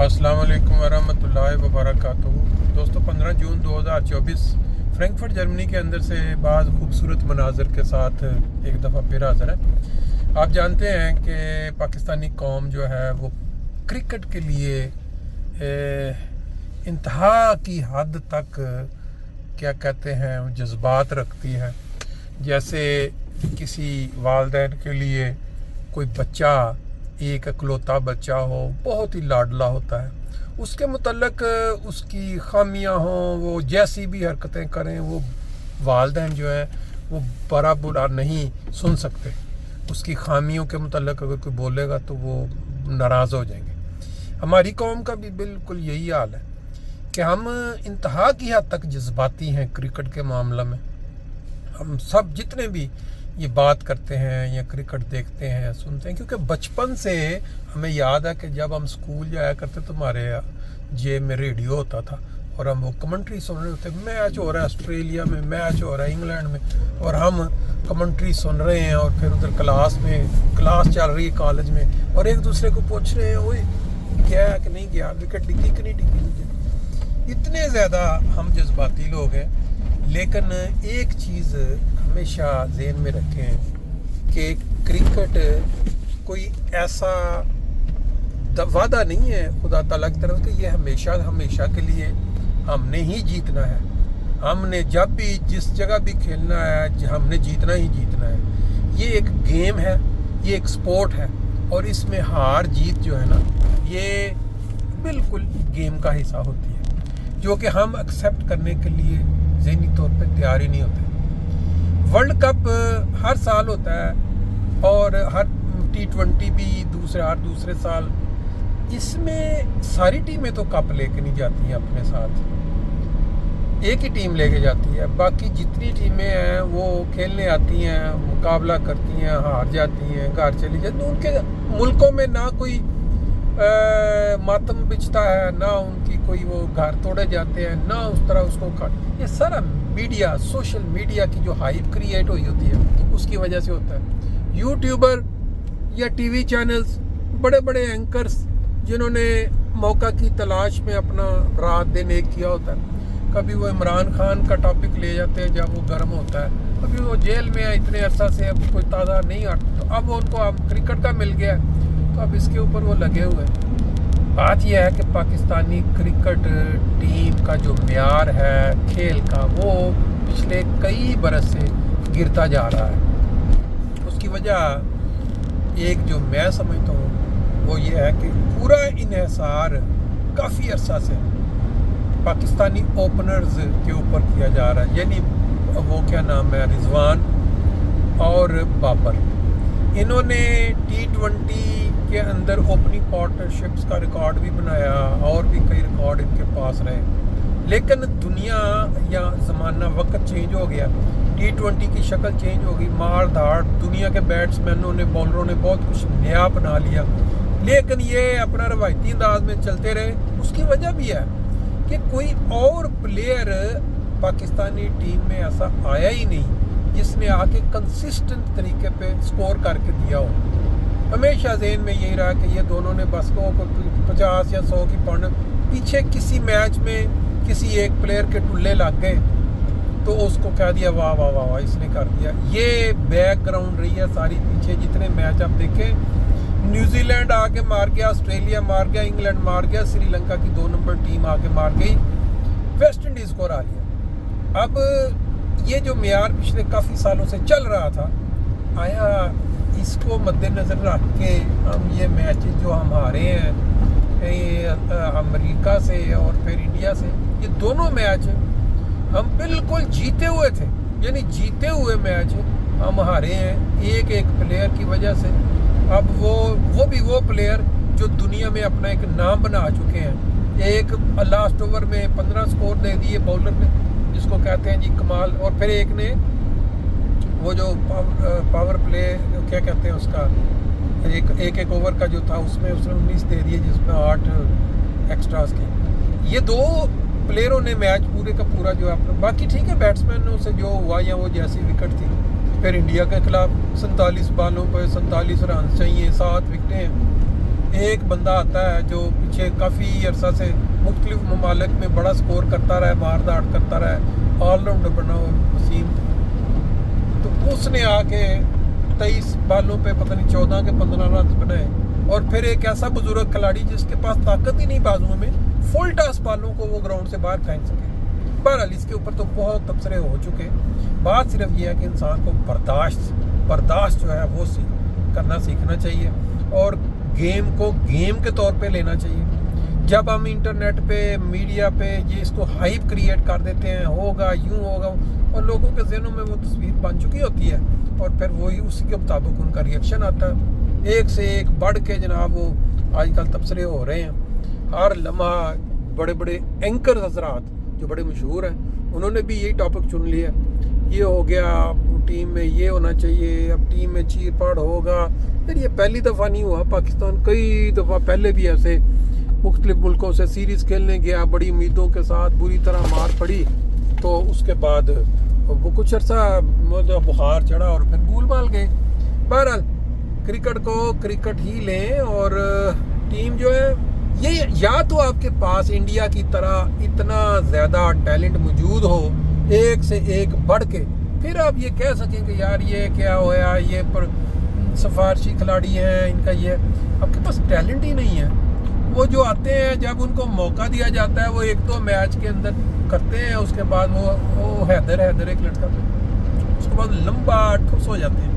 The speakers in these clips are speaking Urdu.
السلام علیکم ورحمۃ اللہ وبرکاتہ۔ دوستو 15 جون 2024 فرینکفرٹ جرمنی کے اندر سے بعض خوبصورت مناظر کے ساتھ ایک دفعہ پھر حاضر ہے۔ آپ جانتے ہیں کہ پاکستانی قوم جو ہے وہ کرکٹ کے لیے انتہا کی حد تک کیا کہتے ہیں جذبات رکھتی ہے۔ جیسے کسی والدین کے لیے کوئی بچہ ایک اکلوتا بچہ ہو بہت ہی لاڈلا ہوتا ہے، اس کے متعلق اس کی خامیاں ہوں، وہ جیسی بھی حرکتیں کریں وہ والدین جو ہیں وہ برا نہیں سن سکتے۔ اس کی خامیوں کے متعلق اگر کوئی بولے گا تو وہ ناراض ہو جائیں گے۔ ہماری قوم کا بھی بالکل یہی حال ہے کہ ہم انتہا کی حد تک جذباتی ہیں کرکٹ کے معاملہ میں۔ ہم سب جتنے بھی یہ بات کرتے ہیں یا کرکٹ دیکھتے ہیں سنتے ہیں، کیونکہ بچپن سے ہمیں یاد ہے کہ جب ہم اسکول جایا کرتے تو ہمارے جیب میں ریڈیو ہوتا تھا اور ہم وہ کمنٹری سن رہے ہوتے، میچ ہو رہا ہے آسٹریلیا میں، میچ ہو رہا ہے انگلینڈ میں، اور ہم کمنٹری سن رہے ہیں اور پھر ادھر کلاس چل رہی ہے کالج میں، اور ایک دوسرے کو پوچھ رہے ہیں اوئے گیا کہ نہیں گیا، وکٹ ڈگی کہ نہیں ڈگی۔ اتنے زیادہ ہم جذباتی لوگ ہیں، لیکن ایک چیز ہمیشہ ذہن میں رکھیں کہ کرکٹ کوئی ایسا وعدہ نہیں ہے خدا تعالیٰ کی طرف کہ یہ ہمیشہ کے لیے ہم نے ہی جیتنا ہے۔ ہم نے جب بھی جس جگہ بھی کھیلنا ہے ہم نے جیتنا ہی جیتنا ہے۔ یہ ایک گیم ہے، یہ ایک سپورٹ ہے، اور اس میں ہار جیت جو ہے نا یہ بالکل گیم کا حصہ ہوتی ہے، جو کہ ہم ایکسیپٹ کرنے کے لیے ذہنی طور پہ تیار ہی نہیں ہوتے۔ ورلڈ کپ ہر سال ہوتا ہے اور ہر T20 بھی ہر دوسرے سال، اس میں ساری ٹیمیں تو کپ لے کے نہیں جاتی ہیں اپنے ساتھ، ایک ہی ٹیم لے کے جاتی ہے۔ باقی جتنی ٹیمیں ہیں وہ کھیلنے آتی ہیں، مقابلہ کرتی ہیں، ہار جاتی ہیں، گھر چلی جاتی ہیں۔ ان کے ملکوں میں نہ کوئی ماتم بچتا ہے، نہ ان کی کوئی وہ گھر توڑے جاتے ہیں، نہ اس طرح اس کو یہ سارا میڈیا، سوشل میڈیا کی جو ہائپ کریٹ ہوئی ہوتی ہے اس کی وجہ سے ہوتا ہے۔ یوٹیوبر یا ٹی وی چینلز، بڑے بڑے اینکرز جنہوں نے موقع کی تلاش میں اپنا رات دن ایک کیا ہوتا ہے، کبھی وہ عمران خان کا ٹاپک لے جاتے ہیں جب وہ گرم ہوتا ہے، کبھی وہ جیل میں ہے اتنے عرصہ سے اب کوئی تازہ نہیں آتا، تو اب ان کو کرکٹ کا مل گیا ہے تو اب اس کے اوپر وہ لگے ہوئے ہیں۔ بات یہ ہے کہ پاکستانی کرکٹ ٹیم کا جو معیار ہے کھیل کا وہ پچھلے کئی برس سے گرتا جا رہا ہے۔ اس کی وجہ ایک جو میں سمجھتا ہوں وہ یہ ہے کہ پورا انحصار کافی عرصہ سے پاکستانی اوپنرز کے اوپر کیا جا رہا ہے، یعنی وہ کیا نام ہے، رضوان اور بابر۔ انہوں نے T20 کے اندر اوپننگ پارٹنرشپس کا ریکارڈ بھی بنایا اور بھی کئی ریکارڈ ان کے پاس رہے، لیکن دنیا یا زمانہ وقت چینج ہو گیا، T20 کی شکل چینج ہو گئی، مار دھاڑ دنیا کے بیٹسمینوں نے، بالروں نے بہت کچھ نیا بنا لیا، لیکن یہ اپنا روایتی انداز میں چلتے رہے۔ اس کی وجہ بھی ہے کہ کوئی اور پلیئر پاکستانی ٹیم میں ایسا آیا ہی نہیں جس نے آ کے کنسسٹنٹ طریقے پہ سکور کر کے دیا ہو۔ ہمیشہ ذہن میں یہی رہا کہ یہ دونوں نے بس کو 50 یا 100 کی پوائنٹ پیچھے کسی میچ میں کسی ایک پلیئر کے ٹلے لگ گئے تو اس کو کہہ دیا واہ واہ واہ واہ اس نے کر دیا۔ یہ بیک گراؤنڈ رہی ہے ساری، پیچھے جتنے میچ آپ دیکھیں، نیوزی لینڈ آ کے مار گیا، آسٹریلیا مار گیا، انگلینڈ مار گیا، سری لنکا کی 2 نمبر ٹیم آ کے مار گئی، ویسٹ انڈیز کو ہرا لیا۔ اب یہ جو معیار پچھلے کافی سالوں سے چل رہا تھا، آیا اس کو مد نظر رکھ کے ہم یہ میچز جو ہم ہارے ہیں امریکہ سے اور پھر انڈیا سے، یہ دونوں میچ ہم بالکل جیتے ہوئے تھے، یعنی جیتے ہوئے میچ ہم ہارے ہیں ایک پلیئر کی وجہ سے۔ اب وہ پلیئر جو دنیا میں اپنا ایک نام بنا چکے ہیں، ایک لاسٹ اوور میں 15 سکور دے دیے بولر نے جس کو کہتے ہیں جی کمال، اور پھر ایک نے وہ جو پاور پلے کیا کہتے ہیں اس کا، ایک اوور کا جو تھا اس میں اس نے 19 دے دیے جس میں 8 ایکسٹراز کے۔ یہ 2 پلیئروں نے میچ پورے کا پورا جو ہے، باقی ٹھیک ہے بیٹسمینوں سے جو ہوا یا وہ جیسی وکٹ تھی، پھر انڈیا کے خلاف 47 بالوں پہ 47 رنز چاہیے، 7 وکٹیں ہیں، ایک بندہ آتا ہے جو پیچھے کافی عرصہ سے مختلف ممالک میں بڑا سکور کرتا رہا ہے، مار داڑ کرتا رہا ہے، آل راؤنڈر بنا ہوا وسیم، تو اس نے آ کے 23 بالوں پہ پتہ نہیں 14 کے 15 رنز بنائے، اور پھر ایک ایسا بزرگ کھلاڑی جس کے پاس طاقت ہی نہیں بازوؤں میں، فل ٹاس بالوں کو وہ گراؤنڈ سے باہر پھینک سکے۔ بہرحال اس کے اوپر تو بہت تبصرے ہو چکے، بات صرف یہ ہے کہ انسان کو برداشت جو ہے وہ کرنا سیکھنا چاہیے، اور گیم کو گیم کے طور پہ لینا چاہیے۔ جب ہم انٹرنیٹ پہ میڈیا پہ یہ اس کو ہائپ کریٹ کر دیتے ہیں، ہوگا یوں ہوگا، اور لوگوں کے ذہنوں میں وہ تصویر بن چکی ہوتی ہے، اور پھر وہی اسی کے مطابق ان کا ریئیکشن آتا ہے، ایک سے ایک بڑھ کے جناب وہ آج کل تبصرے ہو رہے ہیں ہر لمحہ۔ بڑے بڑے اینکر حضرات جو بڑے مشہور ہیں انہوں نے بھی یہی ٹاپک چن لیا، یہ ہو گیا ٹیم میں یہ ہونا چاہیے، اب ٹیم میں چیر پاڑ ہوگا۔ پھر یہ پہلی دفعہ نہیں ہوا، پاکستان کئی دفعہ پہلے بھی ایسے مختلف ملکوں سے سیریز کھیلنے گیا بڑی امیدوں کے ساتھ، بری طرح مار پڑی، تو اس کے بعد وہ کچھ عرصہ بخار چڑھا اور پھر بھول بھال گئے۔ بہرحال کرکٹ کو کرکٹ ہی لیں، اور ٹیم جو ہے یہ یا تو آپ کے پاس انڈیا کی طرح اتنا زیادہ ٹیلنٹ موجود ہو ایک سے ایک بڑھ کے، پھر آپ یہ کہہ سکیں کہ یار یہ کیا ہوا، یہ پر سفارشی کھلاڑی ہیں، ان کا یہ آپ کے پاس ٹیلنٹ ہی نہیں ہے۔ وہ جو آتے ہیں جب ان کو موقع دیا جاتا ہے وہ ایک دو میچ کے اندر کرتے ہیں، اس کے بعد وہ حیدر ایک لڑکا، اس کے بعد لمبا ٹھس ہو جاتے ہیں،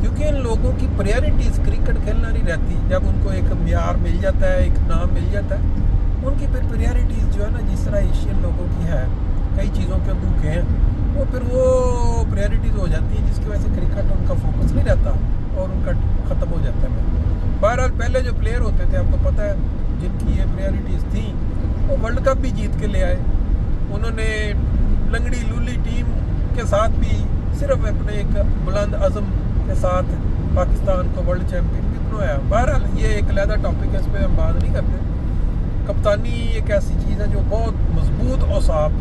کیونکہ ان لوگوں کی پریارٹیز کرکٹ کھیلنا نہیں رہتی۔ جب ان کو ایک معیار مل جاتا ہے، ایک نام مل جاتا ہے، ان کی پھر پریارٹیز جو ہے نا، جس طرح ایشین لوگوں کی ہے کئی چیزوں کے بھوکے ہیں، وہ پھر وہ پریارٹیز ہو جاتی ہیں، جس کی وجہ سے کرکٹ ان کا فوکس نہیں رہتا اور ان کا ختم ہو جاتا ہے۔ بہرحال پہلے جو پلیئر ہوتے تھے آپ کو پتہ ہے جن کی یہ پریارٹیز تھیں، وہ ورلڈ کپ بھی جیت کے لے آئے، انہوں نے لنگڑی لولی ٹیم کے ساتھ بھی صرف اپنے ایک بلند عزم کے ساتھ پاکستان کو ورلڈ چیمپئن بھی بنوایا۔ بہرحال یہ ایک علیحدہ ٹاپک ہے، اس پہ ہم بات نہیں کرتے۔ کپتانی ایک ایسی چیز ہے جو بہت مضبوط اعصاب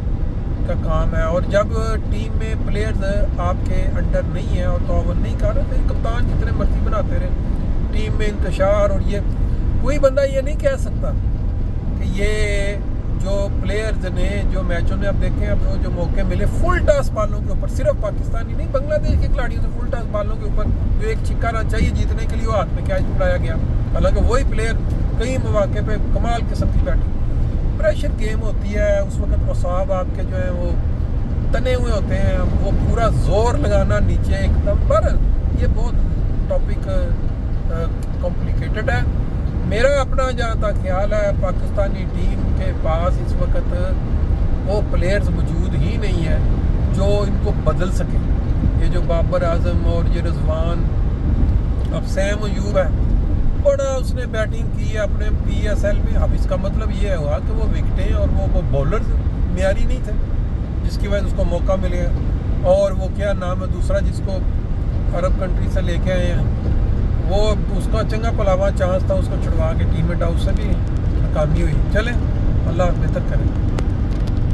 کا کام ہے، اور جب ٹیم میں پلیئرز آپ کے انڈر نہیں ہیں اور تعاون نہیں کر رہے، پھر کپتان جتنے مرضی بناتے رہے، ٹیم میں انتشار، اور یہ کوئی بندہ یہ نہیں کہہ سکتا کہ یہ جو پلیئرز نے جو میچوں میں اب دیکھیں، اب جو موقع ملے فل ٹاس بالوں کے اوپر، صرف پاکستانی نہیں بنگلہ دیش کے کھلاڑیوں سے فل ٹاس بالوں کے اوپر جو ایک چھکا نہ چاہیے جیتنے کے لیے، وہ ہاتھ میں کیچ پکڑایا گیا، حالانکہ وہی پلیئر کئی مواقع پہ کمال قسم کی بیٹنگ۔ پریشر گیم ہوتی ہے، اس وقت اعصاب آپ کے جو ہیں وہ تنے ہوئے ہوتے ہیں، وہ پورا زور لگانا نیچے ایک دم پر، یہ بہت ٹاپک کمپلیکیٹڈ ہے۔ میرا اپنا جہاں تک خیال ہے، پاکستانی ٹیم کے پاس اس وقت وہ پلیئرز موجود ہی نہیں ہے جو ان کو بدل سکے۔ یہ جو بابر اعظم اور یہ رضوان، اب سیم ایوب ہے، بڑا اس نے بیٹنگ کی ہے اپنے پی ایس ایل میں، اب اس کا مطلب یہ ہوا کہ وہ وکٹیں اور وہ بولرز معیاری نہیں تھے، جس کی وجہ سے اس کو موقع ملے۔ اور وہ کیا نام ہے دوسرا جس کو عرب کنٹری سے لے کے آئے ہیں، وہ اس کا چنگا پلاوا چانس تھا، اس کو چھڑوا کے ٹیم میں ڈاؤ، سے بھی ناکامی ہوئی۔ چلیں اللہ بہتر کرے۔